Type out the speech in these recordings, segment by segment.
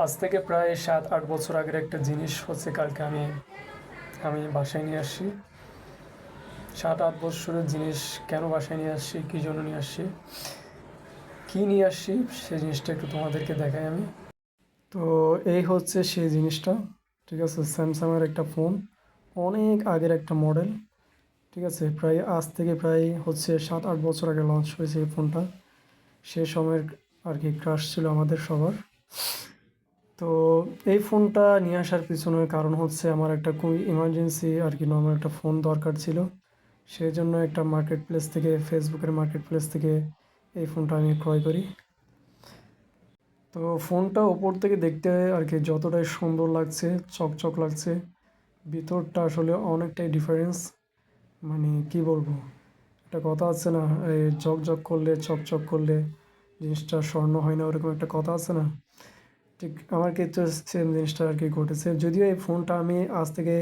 আজ থেকে প্রায় 7-8 বছর আগের একটা জিনিস হচ্ছে কালকে আমি বাসায় নিয়ে আসছি। 7-8 বছরের জিনিস কেন বাসায় নিয়ে আসছি, কী জন্য নিয়ে আসছি, কী নিয়ে আসছি সেই জিনিসটা একটু তোমাদেরকে দেখাই আমি। তো এই হচ্ছে সেই জিনিসটা, ঠিক আছে। স্যামসাংয়ের একটা ফোন, অনেক আগের একটা মডেল, ঠিক আছে। আজ থেকে প্রায় হচ্ছে 7-8 বছর আগে লঞ্চ হয়েছে এই ফোনটা। সে সময়ের আর কি ক্রাশ ছিল আমাদের সবার। তো এই ফোনটা নিয়ে আসার পিছনের কারণ হচ্ছে আমার একটা খুবই ইমার্জেন্সি আর কি নর্মাল একটা ফোন দরকার ছিল। সেই জন্য একটা মার্কেট প্লেস থেকে, ফেসবুকের মার্কেট প্লেস থেকে এই ফোনটা আমি ক্রয় করি। তো ফোনটা ওপর থেকে দেখতে আর কি যতটাই সুন্দর লাগছে, চকচক লাগছে, ভিতরটা আসলে অনেকটাই ডিফারেন্স। মানে কি বলবো, একটা কথা আছে না, এই ঝকঝক করলে, চকচক করলে জিনিসটা স্বর্ণ হয় না, ওরকম একটা কথা আছে না। ঠিক আমার ক্ষেত্রে সেম জিনিসটা আর কি ঘটেছে। যদিও এই ফোনটা আমি আজ থেকে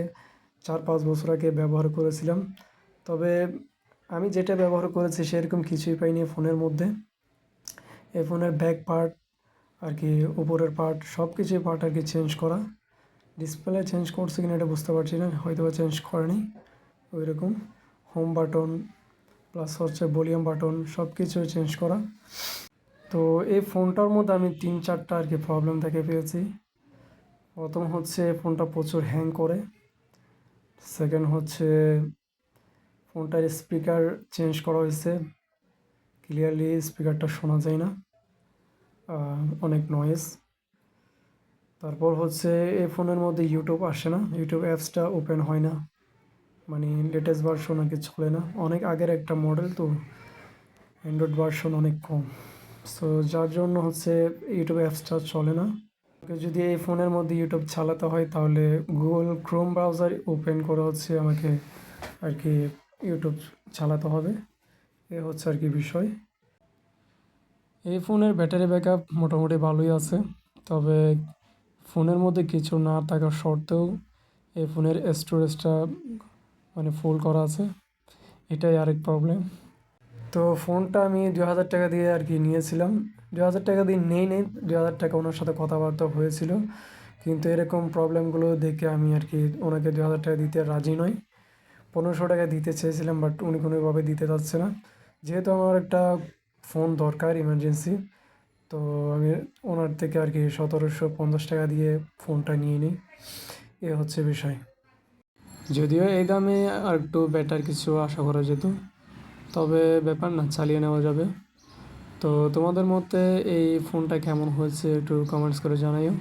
4-5 বছর আগে ব্যবহার করেছিলাম, তবে আমি যেটা ব্যবহার করেছি সেরকম কিছুই পাইনি ফোনের মধ্যে। এই ফোনের ব্যাক পার্ট আর কি, উপরের পার্ট, সব কিছুই পার্ট আর কি চেঞ্জ করা। ডিসপ্লে চেঞ্জ করছে কিনা এটা বুঝতে পারছি না, হয়তো বা চেঞ্জ করেনি। ওই রকম হোম বাটন প্লাস হচ্ছে ভলিউম বাটন সব কিছুই চেঞ্জ করা। তো এই ফোনটার মধ্যে আমি 3-4টা আর কি প্রবলেম দেখে পেয়েছি। প্রথম হচ্ছে ফোনটা প্রচুর হ্যাং করে। সেকেন্ড হচ্ছে ফোনটার স্পিকার চেঞ্জ করা হয়েছে, ক্লিয়ারলি স্পিকারটা শোনা যায় না, অনেক নয়েজ। তারপর হচ্ছে এই ফোনের মধ্যে ইউটিউব আসে না, ইউটিউব অ্যাপসটা ওপেন হয় না, মানে লেটেস্ট ভার্সন আর কি চলে না। অনেক আগের একটা মডেল তো, অ্যান্ড্রয়েড ভার্সন অনেক কম, সো যার জন্য হচ্ছে ইউটিউব অ্যাপসটা চলে না। যদি এই ফোনের মধ্যে ইউটিউব চালাতে হয় তাহলে গুগল ক্রোম ব্রাউজার ওপেন করে হচ্ছে আমাকে আর কি ইউটিউব চালাতে হবে। এ হচ্ছে আর কি বিষয়। এই ফোনের ব্যাটারি ব্যাকআপ মোটামুটি ভালোই আছে, তবে ফোনের মধ্যে কিছু না থাকা সত্ত্বেও এই ফোনের স্টোরেজটা মানে ফুল করা আছে, এটাই আরেক প্রবলেম। তো ফোনটা আমি 2,000 টাকা দিয়ে আর কি নিয়েছিলাম। 2,000 টাকা দিয়ে নেই, 2,000 টাকা ওনার সাথে কথাবার্তা হয়েছিল, কিন্তু এরকম প্রবলেমগুলো দেখে আমি আর কি ওনাকে 2,000 টাকা দিতে রাজি নই। 1,500 টাকা দিতে চেয়েছিলাম, বাট উনি কোনোভাবে দিতে চাচ্ছে না। যেহেতু আমার একটা ফোন দরকার ইমার্জেন্সি, তো আমি ওনার থেকে আর কি 1,750 টাকা দিয়ে ফোনটা নিয়ে নিই। এ হচ্ছে বিষয়। যদিও এই দামে আর একটু বেটার কিছু আশা করা যেত, তবে ব্যাপার না, চালিয়ে নেওয়া যাবে। তো তোমাদের মতে এই ফোনটা কেমন হয়েছে একটু কমেন্টস করে জানাইও।